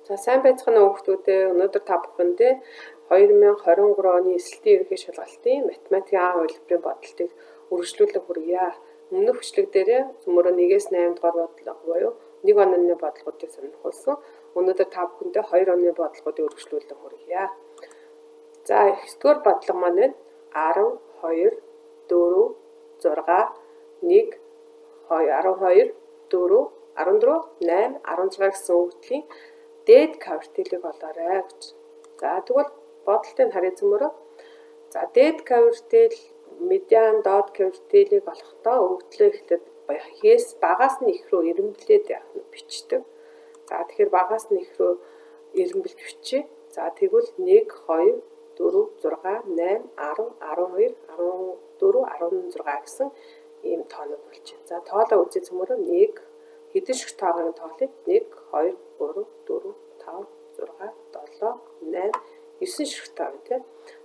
За сайн байцгаана уу хүүхдүүдээ. Өнөөдөр та бүхэндээ 2023 оны эсэлтийн ерөнхий шалгалтын математикийн А хувилбарын бодолтыг үргэлжлүүлэн хүргье. Өмнөх бичлэг дээрээ цөмөрөө 1-ээс 8 дугаар бодлого буюу 1 онооны бодлогуудыг сонирхуулсан. Өнөөдөр та бүхэндээ 2 онооны бодлогуудыг үргэлжлүүлэн хүргье. За 9-р бодлого маань 10, 2, 4, 6, 1, 12, 4, 14, 8, 16 гэсэн үгдлийн дээд квартилыг олоорой гэж. За тэгвэл бодолтыг харъя цөмөрөө. За дээд квартил, медиан, доод квартилыг олохдоо өгдлөө эхлээд хээс багаас нь их рүү эренблээд явах нь бичдэг. За тэгэхээр багаас нь их рүү эренбэл бичиж. За тэгвэл 1, 2, 4, 6, 8, 10, 12, 14, 16 гэсэн ийм тоонууд болж байна. За тоолоо үзье цөмөрөө. 1 хэдэн шиг тоогоор тоолъё? 1, 2, 3, 4, 5, 6, 7, 8, 9 ширхэг тоог тийм.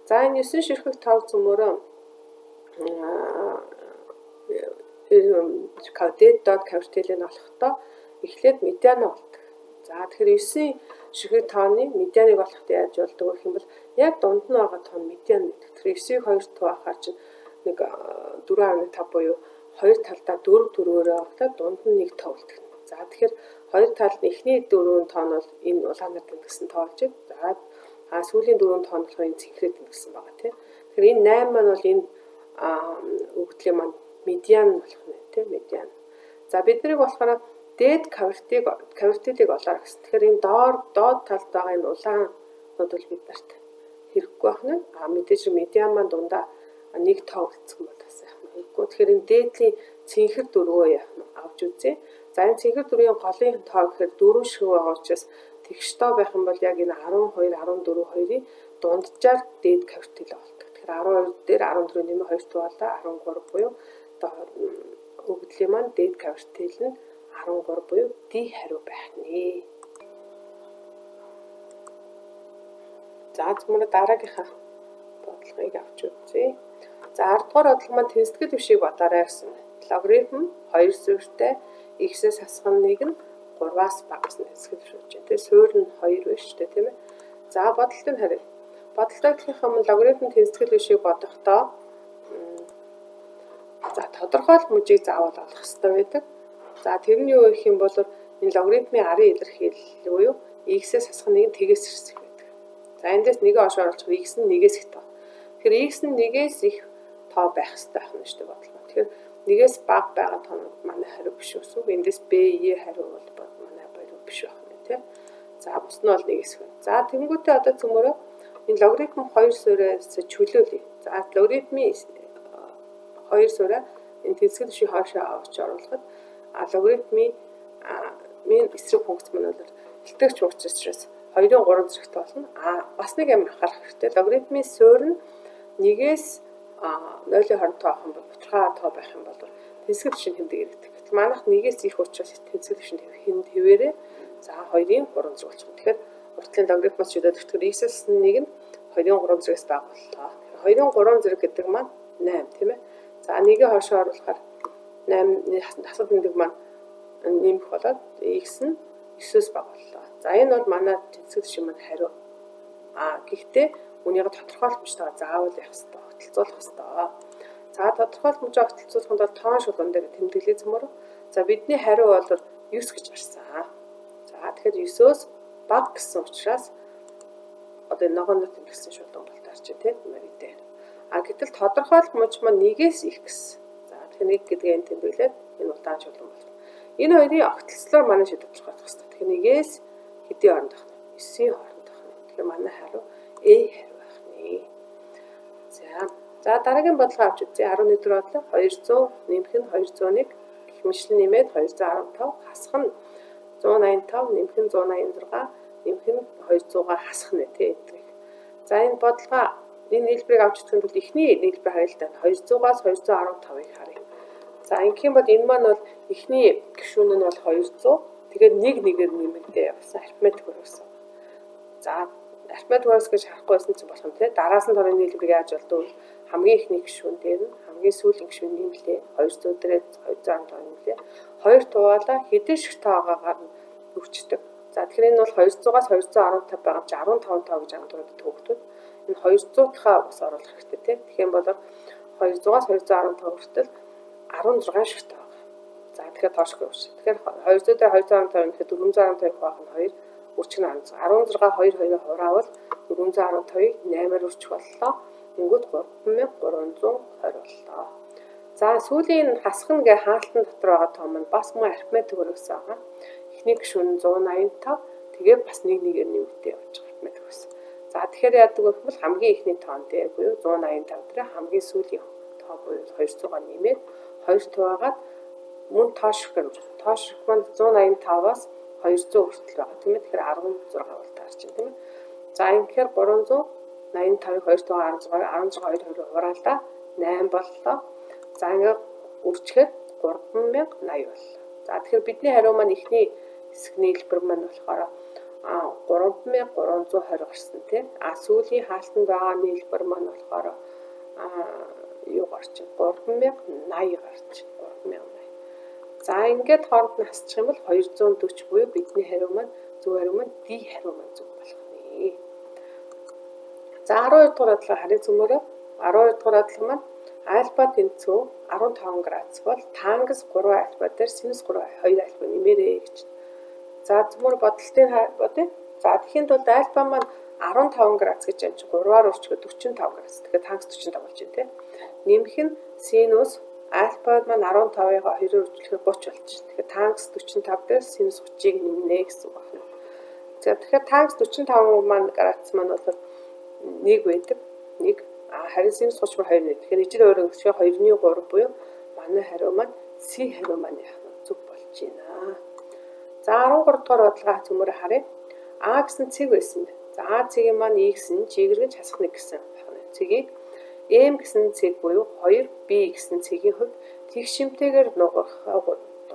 За энэ 9 ширхэг тоог цөмөрөө дээд доод квартилыг олохдоо эхлээд медиан болдог. За тэгэхээр 9 ширхэг тооны медианыг олоход яаж болдог вэ гэх юм бол яг дунд нь байгаа тоон медиан гэдэг. Тэгэхээр 9-ийг 2 туваахаар чинь нэг 4.5 буюу хоёр талдаа 4 төрөөрөө авахтаа дунд нь 1 тоо үлдэх. За тэгэхээр хоёр талд нь эхний 4 тоон бол энэ улаанаар тэмдэглэсэн тоо болж байна. За сүүлийн 4 тоон болохоор энэ цэнхрээд тэмдэглэсэн байгаа тийм. Тэгэхээр энэ 8 маань бол энэ өгдлийн маань медиан болох нь тийм медиан. За биднийг болохоор дээд квартилыг олоорой гэсэн. Тэгэхээр энэ доод талд байгаа энэ улаанууд бол бид нарт хэрэггүй байх нь. Мэдээж медиан маань дундаа 1 тоо үлдсэн бол бас яах нь хэрэггүй. Тэгэхээр энэ дээдлийн цэнхэр дөрвөө яах нь авч үзье. За энэ цэнхэр дөрвийн голын тоо гэхээр 4 шиг байгаа учраас тэгш тоо байх юм бол яг энэ 12, 14, 2-ын дунджаар дээд квартил болдог. Тэгэхээр 12 дээр 14 нэмээ 2 туваалаа 13 буюу өгдлийн маань дээд квартил нь 13 буюу D хариу байх нэ. За цөмөрө дараагийнхаа бодлогыг авч үзье. За 10 дугаар бодлого маань тэнцэтгэл бишийг бодоорой гэсэн. Логарифм 2 суурьтай x-ээс хасах нь 1 нь 3-аас багаас нь тэнцэтгэл биш гэж байна. Тэгээ суурь нь 2 байна шүү дээ тийм ээ. За бодолтыг харъя. Бодолтойгийнхаа логарифм тэнцэтгэл бишийг бодохдоо за тодорхой мужийг заавал олох хэрэгтэй байдаг. За тэр нь юу гэх юм бол энэ логарифмын арын илэрхийлэл буюу x-ээс хасах нь 1 тэгээс ирсэх байдаг. За эндээс 1-ийг олж оруулах x нь 1-ээс их тоо. Тэгэхээр x нь 1-ээс их тоо байх хэрэгтэй байх нь шүү дээ бодлоо. Тэгэхээр 1-ээс бага байгаа тоонууд манай хариу биш үсэг. Эндээс b, e хариу бол манай хариу биш байх нь тийм. За бус нь бол 1-ээс хүн. За тэнгуүтээ одоо цөмөрөө энэ логарифм 2 суурьаас чөлөөлье. За логарифмын 2 суурьа энэ тэнцэтгэл бишийг хаашаа авч оруулахад логарифмын эсрэг функц маань бол илтгэгч функц учраас 2-ын 3 зэрэгт болно. Бас нэг юм анхаарах хэрэгтэй. Логарифмын суурь нь 1-ээс 0-ийн хооронд тоох юм бол бутгаа тоо байх юм бол тэнцэтгэл бишийн тэмдэг иргэдэг. Манайх 1-ээс их учраас тэнцэтгэл бишийн тэмдэг хэвээрээ за 2-ын 3 зэрэг болчих. Тэгэхээр уртлын логарифмоос шийдвэрлэхдээ x-ээс 1 нь 2-ын 3 зэрэгс бага боллоо. 2-ын 3 зэрэг гэдэг маань 8 тийм ээ. За 1-ийг хоошоо оруулахаар 8 хасад тэмдэг маань нэмэх болоод x нь 9-өөс бага боллоо. За энэ бол манай тэнцэтгэл бишийн маань хариу. Гэхдээ үүнийг тодорхойломжтойгоо заавал явах хэрэгтэй, тогтолцоолох хэрэгтэй. За тодорхойломжоо тогтолцоолоход бол тоон шулуун дээр тэмдэглэе цөмөр. За бидний хариу бол 9 гэж гарсан. За тэгэхээр 9-өөс бага гэсэн учраас одоо энэ ногоонд тэмдэглэсэн шулуун бол таарч тийм мэдээ. Гэтэл тодорхойломж маань 1-ээс их гэсэн. За тэгэхээр 1 гэдгээ энэ тэмдэглээд энэ улаан шулуун болно. Энэ хоёрын огтлцлоор манай шийдвэр гаргах хэрэгтэй. Тэгэхээр 1-ээс хэдийн хооронд байх нь 9-ийн хооронд байх нь. Тэгэхээр манай хариу A хариу байх нэ. За дараагийн бодлого авч үзье. 11-р бодлого 200 нэмэх нь 201 гэх мэтлэн нэмээд 215 хасах нь 185 нэмэх нь 186 нэмэх нь 200-аар хасах нэ тийм. За энэ бодлого энэ нийлбэрийг авч үзэх нь бол эхний нийлбэр харьяалтай 200-аас 215-ыг харъя. За ингэх юм бол энэ маань бол эхний гишүүн нь бол 200. Тэгээд 1-1-ээр нэмэгдээ явсан арифметик үүрэгсэн. За арифметик үүрэгс гэж харахгүйсэн ч болох юм те. Дараас нь төрийн нийлбэрийг яаж болдог вэ? Хамгийн ихний гишүүн дээр нь хамгийн сүүлийн гишүүн нэмлээ 200 дээрээ 215 нэмлээ. 2 туваалаа хэдэн шиг тоогоогаар нь өвчдөг. За тэгэхээр энэ бол 200-аас 215 байгаа чи 15 тоо гэж ангуудад төгтөд. Энэ 200-таа бас оруулах хэрэгтэй тийм. Тэгэхээр бол 200-аас 215 хүртэл 16 шигтэй байгаа. За тэгэхээр тоошгүй биш. Тэгэхээр 200 дээр 215 гэхэд 415 хуваах нь 2 үрчиг нь 16. 2 хураавал 415-ыг 8-аар үрчих боллоо. Тэнгүүд 3320 боллоо. За сүүлийн хасах нь гэ хаалтан дотор байгаа том нь бас мөн арифметик өрөөсөн байгаа. Эхний гишүүн 185 тэгээ бас нэг нэгээр нэмэгдээ явж байгаа арифметик өрөөсөн. За тэгэхээр яадаг вэ гэвэл хамгийн ихний тоон дээр буюу 185 дээр хамгийн сүүлийн тоо буюу 200-аар нэмээд 2 туваагаад мөн тоошрох гэж байна. Тоошрох маань 185-аас 200 хүртэл байгаа тийм ээ. Тэгэхээр 16 бол таарч байна тийм ээ. За ингэхээр 385-ыг 2 тугаа 16 2 хураалаа 8 боллоо. За ингээ үрчгээр 3080 боллоо. За тэгэхээр бидний хариу маань ихний хэсэг нийлбэр маань болохоор 3320 гарсан тийм. Сүүлийн хаалтанд байгаа нийлбэр маань болохоор юу гарч байна? 3080 гарч байна. 3080. За ингээд хооронд нь хасчих юм бол 240 буюу бидний хариу маань зөв хариу маань D хариу маань зөв болох нэ. За 12 дугаар бодлого харин цөмөрөө 12 дугаар бодлого маань альфа тэнцүү 15 градус бол тангас 3 альфа дээр синус 3 2 альфа нэмээрээ гэж. За цөмөр бодлолтын бодъё. За тэгэхэд бол альфа маань 15 градус гэж юм чи 3-аар өрчгөө 45 градус. Тэгэхээр тангас 45 болж байна тийм. Нэмэх нь синус альфа маань 15-ыг 2-оор өрчлөхээр 30 болж байна. Тэгэхээр тангас 45 дээр синус 30-ыг нэмнэ гэсэн үг байна. За тэгэхээр тангас 45 маань градус маань бол 1 байдаг. 1 харин синус 30 бүр 2 нэ. Тэгэхээр ижил өөрөөр хэлбэл 2-ны 3 буюу манай хариу маань C хариу маань яах вэ? Зөв болж байна. За 13 дугаар бодлогоо цөмөрө харъя. А гэсэн цэг байсан бэ. За А цэгийн маань И гэсэн чигэргэж хасах нэг гэсэн байна. Цэгийг М гэсэн цэг буюу 2B гэсэн цэгийн хувьд тэг шимтэйгээр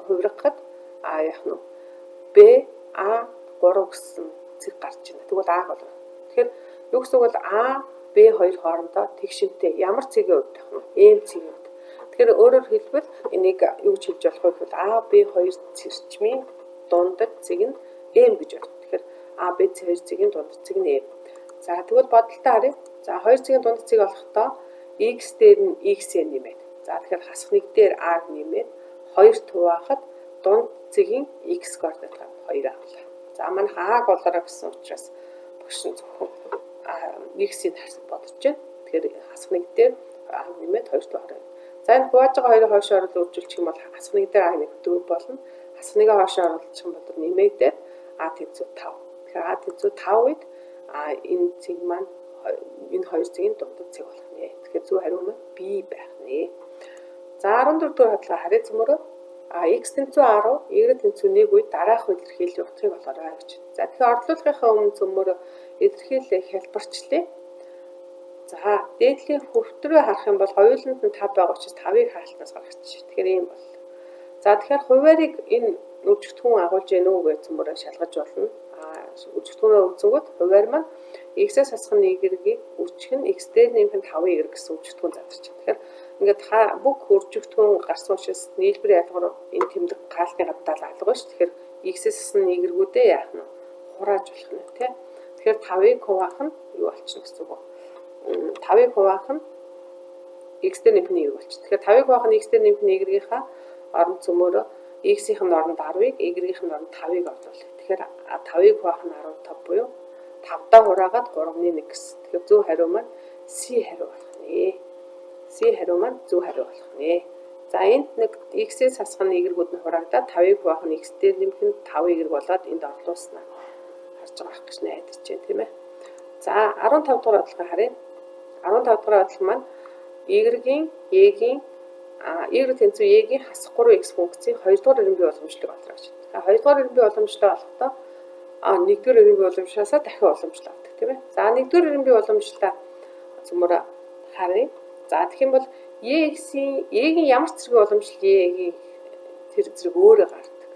хувиргахад яах нь B A 3 гэсэн цэг гарч байна. Тэгвэл А болно. Тэгэхээр юу гэсэн үг бол А B2 хоорондоо тэг шимтэй ямар цэгийн хувьд байх нь М цэгийн хувьд. Тэгэхээр өөрөөр хэлбэл энийг юу гэж хэлж болох вэ гэвэл А B2 цэрчмийн дундад цэг нь М гэж байна. Тэгэхээр А B2 цэгийн дундад цэг нь М. За тэгвэл бодолтой харъя. За 2 цэгийн дундад цэг болохдоо X дээр нь X-ээр нэмээд. За тэгэхээр хасах нэг дээр A-г нэмээд 2 туваахад дунд цэгийн X координат 2 авлаа. За манайх А-г болоорой гэсэн учраас багш нь зөвхөн X-ийг бодож байна. Тэгэхээр хасах нэг дээр А-г нэмээд 2 туваахад. За энэ хувааж байгаа хоёрыг хойш оруулж үржүүлчих юм бол хасах нэг дээр А-г нэгдэх болно. Хасах нэгээ хойш оруулах юм бол нэмэгдээд А тэнцүү 5. Тэгэхээр А тэнцүү 5 үед энэ цэг маань энэ хоёр цэгийн дундад цэг болох нэ. Тэгэхээр зөв хариу маань B байх нэ. За 14 дугаар бодлого харъя цөмөрөө. X тэнцүү 10, Y тэнцүү 1 үед дараах илэрхийлэл утгыг олоорой гэж. За тэгэхээр ордлуулгынхаа өмнө цөмөрөө илэрхийлэл хэлбэрчлээ. За дээдлийн хүртрээ харах юм бол хоёуланд нь 5 байгаа учраас 5-ыг хаалтнаас гаргачих. Тэгэхээр ийм бол. За тэгэхээр хуваарийг энэ үжигдэхүүн агуулж яах нүг гэж цөмөрөө шалгаж болно. Үжигдэхүүнээ үзэнгүүт хуваар маань X-ээс хасах Y-ийг үжих нь X дээр нэмэх нь 5Y гэсэн үжигдэхүүн задарч байна. Тэгэхээр ингээд бүх үжигдэхүүн гарсан учраас нийлбэр ялгуур энэ тэмдэг гаалтны гадаал алга шүү. Тэгэхээр X-ээс хасах Y-гүүдээ яах нь хурааж болох нь тий. Тэгэхээр 5-ыг хуваах нь юу болчихно гэсэн үг. 5-ыг хуваах нь X дээр нэмэх нь Y болчихно. Тэгэхээр 5-ыг хуваах нь X дээр нэмэх нь Y-ийнхаа орон цөмөөрөө X-ийн оронд 10-ыг, Y-ийн оронд 5-ыг оруулах. Тэгэхээр 5-ыг хуваах нь 15 буюу 5-даа хураагаад 3-ны 1 гэсэн. Тэгэхээр зөв хариу маань C хариу болох нэ. C хариу маань зөв хариу болох нэ. За энд нэг X-ээс хасах нь Y-гүүд нь хураагдаад 5-ыг хуваах нь X дээр нэмэх нь 5Y болоод энд орлуулснаа харж байгаа гэж найдаж байна тийм ээ. За 15 дугаар бодлого харъя. 15 дугаар бодлого маань Y-ийн Y тэнцүү Y-ийн хасах 3x функцийн 2 дугаар ирэмбийн уламжлалыг олох гэж. За 2 дугаар ирэмбийн уламжлалыг олохдоо 1 дугаар ирэмбийн уламжлалаасаа дахин уламжлал авдаг тийм ээ. За 1 дугаар ирэмбийн уламжлалаа цөмөрө харъя. За тэгэх юм бол Y-ийн ямар зэрэг уламжлал Y-ийн тэр зэрэг өөрөө гардаг.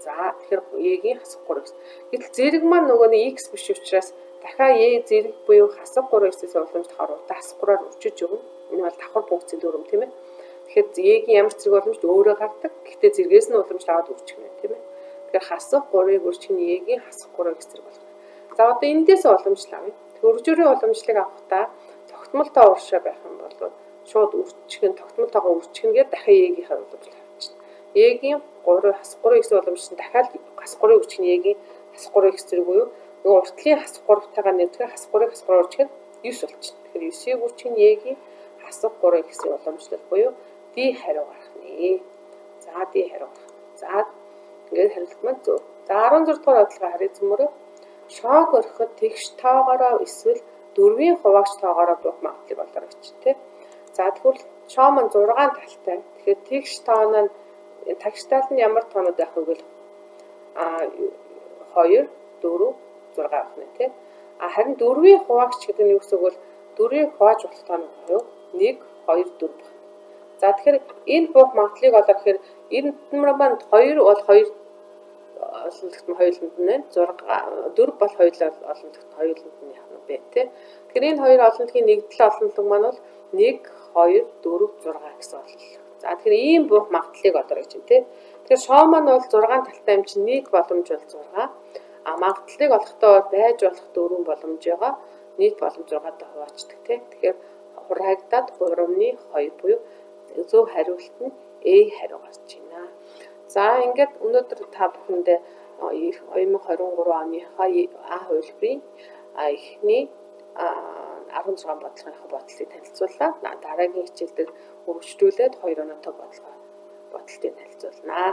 За тэгэхээр Y-ийн хасах 3x. Гэтэл зэрэг маань нөгөө нь x биш учраас дахиад Y зэрэг буюу хасах 3x-ээс уламжлах оруулалтаа хасах 3-аар өчөж өгнө. Энэ бол давхар функцийн дүрм тийм ээ. Тэгэхээр Y-ийн ямар зэрэг уламжлал өөрөө гардаг. Гэхдээ зэргээс нь уламжлал аваад үржих юм тийм ээ. Тэгэхээр хасах 3-ыг үржих нь Е-ийн хасах 3 x зэрэг болох. За одоо эндээс уламжлаа. Хөргөжүүрийн уламжлалыг авахдаа тогтмолтой уршаа байх юм бол шууд үржих нь тогтмолтойгоо үржих нь гэдэг дахин Е-ийн уламжлал авчихна. Е-ийн 3 хасах 3 x уламжлал нь дахиад хасах 3-ыг үржих нь Е-ийн хасах 3 x зэрэг буюу нөгөө уртлын хасах 3-тайгаа нэрдгээр хасах 3-ыг хасах 3 үржих нь 9 болчихно. Тэгэхээр 9-ийг үржих нь Е-ийн хасах 3 x уламжлал буюу D хариу гарах нэ. За D хариу гарах. За ингээд хариулт маань зөв. За 16 дугаар бодлогоо харъя зүмөрөө. Шоог орхиход тэгш тоогоороо эсвэл 4-ийн хуваагч тоогоороо дуух магадлалыг олоорой ч тий. За тэгвэл шоо маань 6 талтай. Тэгэхээр тэгш тооноо тагштаал нь ямар тоонууд байх вэ гэвэл 2, 4, 6 байх нэ тий. Харин 4-ийн хуваагч гэдэг нь юу гэсэн үг вэ? 4-ийг хувааж болох тоонууд юу? 1, 2, 4 байна. За тэгэхээр энэ буух магадлалыг олох гэхээр энэ маань 2 бол 2 олонлогт нь хоёуланд нь байна. 4 бол хоёулаа олонлогт нь хоёуланд нь явах нь бэ тий. Тэгэхээр энэ хоёр олонлогийн нэгдэл олонлог маань бол 1, 2, 4, 6 гэсэн олонлог. За тэгэхээр ийм буух магадлалыг олоорой гэж байна тий. Тэгэхээр шоо маань бол 6 талтай юм чинь нийт боломж бол 6. Магадлалыг олохдоо байж болох 4 боломж байгаа. Нийт боломж 6-тай хуваачдаг тий. Тэгэхээр хураагдаад 3-2 буюу зөв хариулт нь A хариу гарч байна. За ингээд өнөөдөр та бүхэндээ 2023 оныхаа А хувилбарын эхний 16 бодлогынхаа бодлыг танилцууллаа. Дараагийн хичээлдээ өргөжлүүлээд 2 оноотой бодлогыг танилцуулнаа.